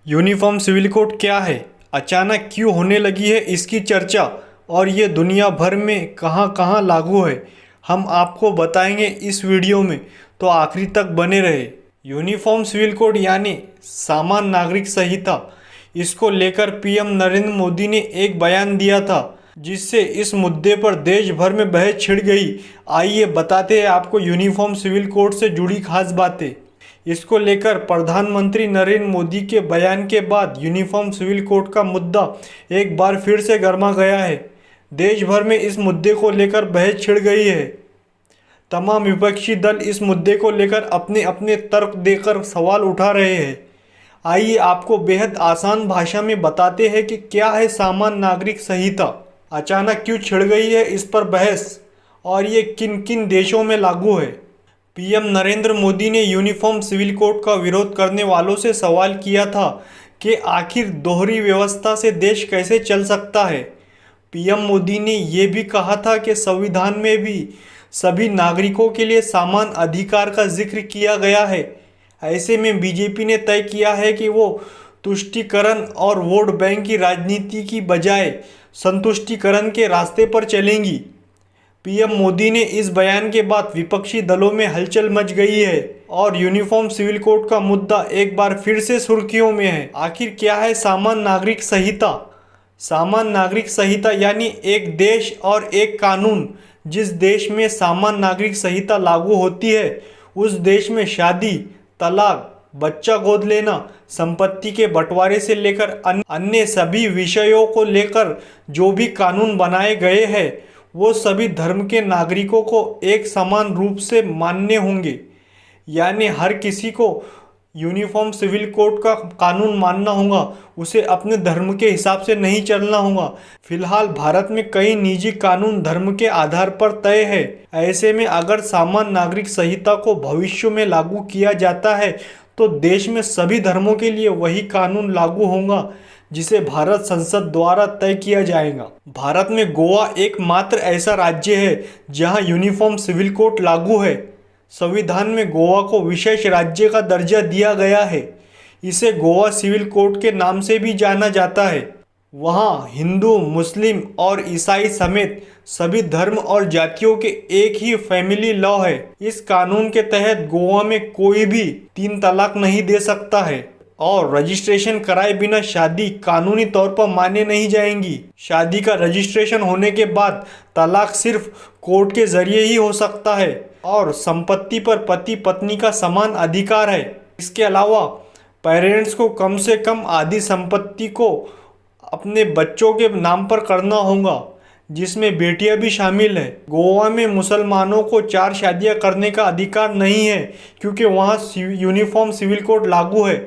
Uniform civil code क्या है, अचानक क्यों होने लगी है इसकी चर्चा और ये दुनिया भर में कहां कहां लागू है, हम आपको बताएंगे इस वीडियो में, तो आखिरी तक बने रहे। यूनिफॉर्म सिविल कोड यानी सामान्य नागरिक संहिता, इसको लेकर पीएम नरेंद्र मोदी ने एक बयान दिया था जिससे इस मुद्दे पर देश भर में बहस छिड़ गई। आइए बताते हैं आपको यूनिफॉर्म सिविल कोड से जुड़ी खास बातें। इसको लेकर प्रधानमंत्री नरेंद्र मोदी के बयान के बाद यूनिफॉर्म सिविल कोड का मुद्दा एक बार फिर से गर्मा गया है। देश भर में इस मुद्दे को लेकर बहस छिड़ गई है। तमाम विपक्षी दल इस मुद्दे को लेकर अपने अपने तर्क देकर सवाल उठा रहे हैं। आइए आपको बेहद आसान भाषा में बताते हैं कि क्या है सामान्य नागरिक संहिता, अचानक क्यों छिड़ गई है इस पर बहस और ये किन किन देशों में लागू है। पीएम नरेंद्र मोदी ने यूनिफॉर्म सिविल कोड का विरोध करने वालों से सवाल किया था कि आखिर दोहरी व्यवस्था से देश कैसे चल सकता है। पीएम मोदी ने ये भी कहा था कि संविधान में भी सभी नागरिकों के लिए समान अधिकार का जिक्र किया गया है। ऐसे में बीजेपी ने तय किया है कि वो तुष्टीकरण और वोट बैंक की राजनीति की बजाय संतुष्टीकरण के रास्ते पर चलेंगी। पीएम मोदी ने इस बयान के बाद विपक्षी दलों में हलचल मच गई है और यूनिफॉर्म सिविल कोड का मुद्दा एक बार फिर से सुर्खियों में है। आखिर क्या है सामान्य नागरिक संहिता? सामान्य नागरिक संहिता यानी एक देश और एक कानून। जिस देश में सामान्य नागरिक संहिता लागू होती है उस देश में शादी, तलाक, बच्चा गोद लेना, संपत्ति के बंटवारे से लेकर अन्य सभी विषयों को लेकर जो भी कानून बनाए गए हैं वो सभी धर्म के नागरिकों को एक समान रूप से मान्य होंगे। यानी हर किसी को यूनिफॉर्म सिविल कोड का कानून मानना होगा, उसे अपने धर्म के हिसाब से नहीं चलना होगा। फिलहाल भारत में कई निजी कानून धर्म के आधार पर तय है। ऐसे में अगर सामान्य नागरिक संहिता को भविष्य में लागू किया जाता है तो देश में सभी धर्मों के लिए वही कानून लागू होगा जिसे भारत संसद द्वारा तय किया जाएगा। भारत में गोवा एकमात्र ऐसा राज्य है जहां यूनिफॉर्म सिविल कोड लागू है। संविधान में गोवा को विशेष राज्य का दर्जा दिया गया है। इसे गोवा सिविल कोड के नाम से भी जाना जाता है। वहां हिंदू, मुस्लिम और ईसाई समेत सभी धर्म और जातियों के एक ही फैमिली लॉ है। इस कानून के तहत गोवा में कोई भी 3 तलाक नहीं दे सकता है और रजिस्ट्रेशन कराए बिना शादी कानूनी तौर पर मान्य नहीं जाएंगी। शादी का रजिस्ट्रेशन होने के बाद तलाक सिर्फ कोर्ट के जरिए ही हो सकता है और संपत्ति पर पति पत्नी का समान अधिकार है। इसके अलावा पेरेंट्स को कम से कम आधी संपत्ति को अपने बच्चों के नाम पर करना होगा, जिसमें बेटियां भी शामिल है। गोवा में मुसलमानों को 4 शादियां करने का अधिकार नहीं है क्योंकि वहां यूनिफॉर्म सिविल कोड लागू है।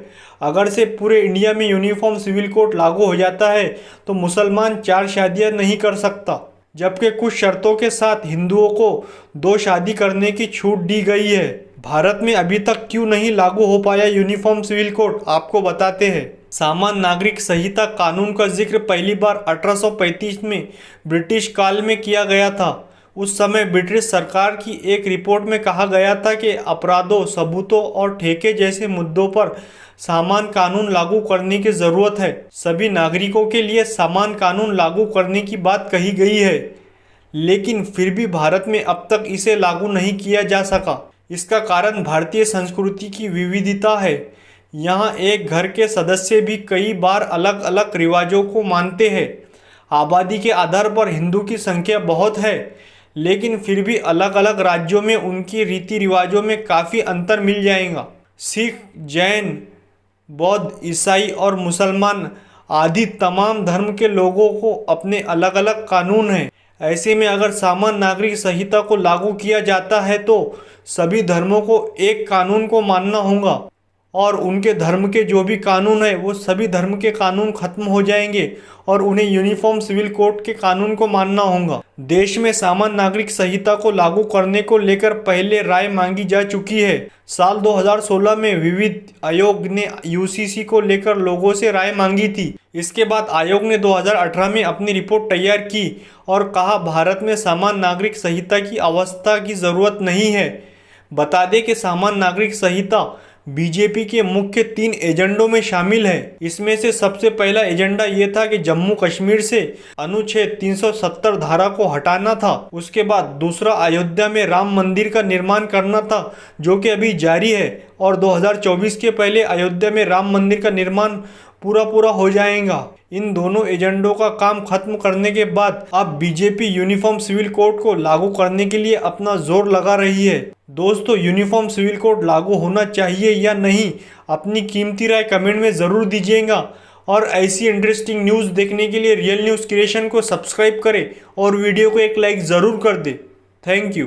अगर से पूरे इंडिया में यूनिफॉर्म सिविल कोड लागू हो जाता है तो मुसलमान 4 शादियां नहीं कर सकता, जबकि कुछ शर्तों के साथ हिंदुओं को 2 शादी करने की छूट दी गई है। भारत में अभी तक क्यों नहीं लागू हो पाया यूनिफॉर्म सिविल कोड, आपको बताते हैं। सामान्य नागरिक संहिता कानून का जिक्र पहली बार 1835 में ब्रिटिश काल में किया गया था। उस समय ब्रिटिश सरकार की एक रिपोर्ट में कहा गया था कि अपराधों, सबूतों और ठेके जैसे मुद्दों पर समान कानून लागू करने की ज़रूरत है। सभी नागरिकों के लिए समान कानून लागू करने की बात कही गई है, लेकिन फिर भी भारत में अब तक इसे लागू नहीं किया जा सका। इसका कारण भारतीय संस्कृति की विविधता है। यहाँ एक घर के सदस्य भी कई बार अलग अलग रिवाजों को मानते हैं। आबादी के आधार पर हिंदू की संख्या बहुत है, लेकिन फिर भी अलग अलग राज्यों में उनकी रीति रिवाजों में काफ़ी अंतर मिल जाएगा। सिख, जैन, बौद्ध, ईसाई और मुसलमान आदि तमाम धर्म के लोगों को अपने अलग अलग कानून हैं। ऐसे में अगर सामान्य नागरिक संहिता को लागू किया जाता है तो सभी धर्मों को एक कानून को मानना होगा और उनके धर्म के जो भी कानून है वो सभी धर्म के कानून खत्म हो जाएंगे और उन्हें यूनिफॉर्म सिविल कोड के कानून को मानना होगा। देश में सामान्य नागरिक संहिता को लागू करने को लेकर पहले राय मांगी जा चुकी है। साल 2016 में विविध आयोग ने यूसीसी को लेकर लोगों से राय मांगी थी। इसके बाद आयोग ने 2018 में अपनी रिपोर्ट तैयार की और कहा भारत में सामान्य नागरिक संहिता की अवस्था की ज़रूरत नहीं है। बता दें कि सामान्य नागरिक संहिता बीजेपी के मुख्य 3 एजेंडों में शामिल है। इसमें से सबसे पहला एजेंडा ये था कि जम्मू कश्मीर से अनुच्छेद 370 धारा को हटाना था। उसके बाद दूसरा अयोध्या में राम मंदिर का निर्माण करना था, जो कि अभी जारी है, और 2024 के पहले अयोध्या में राम मंदिर का निर्माण पूरा हो जाएगा। इन दोनों एजेंडों का काम खत्म करने के बाद अब बीजेपी यूनिफॉर्म सिविल कोड को लागू करने के लिए अपना जोर लगा रही है। दोस्तों, यूनिफॉर्म सिविल कोड लागू होना चाहिए या नहीं, अपनी कीमती राय कमेंट में ज़रूर दीजिएगा। और ऐसी इंटरेस्टिंग न्यूज़ देखने के लिए रियल न्यूज़ क्रिएशन को सब्सक्राइब करें और वीडियो को एक लाइक ज़रूर कर दें। Thank you.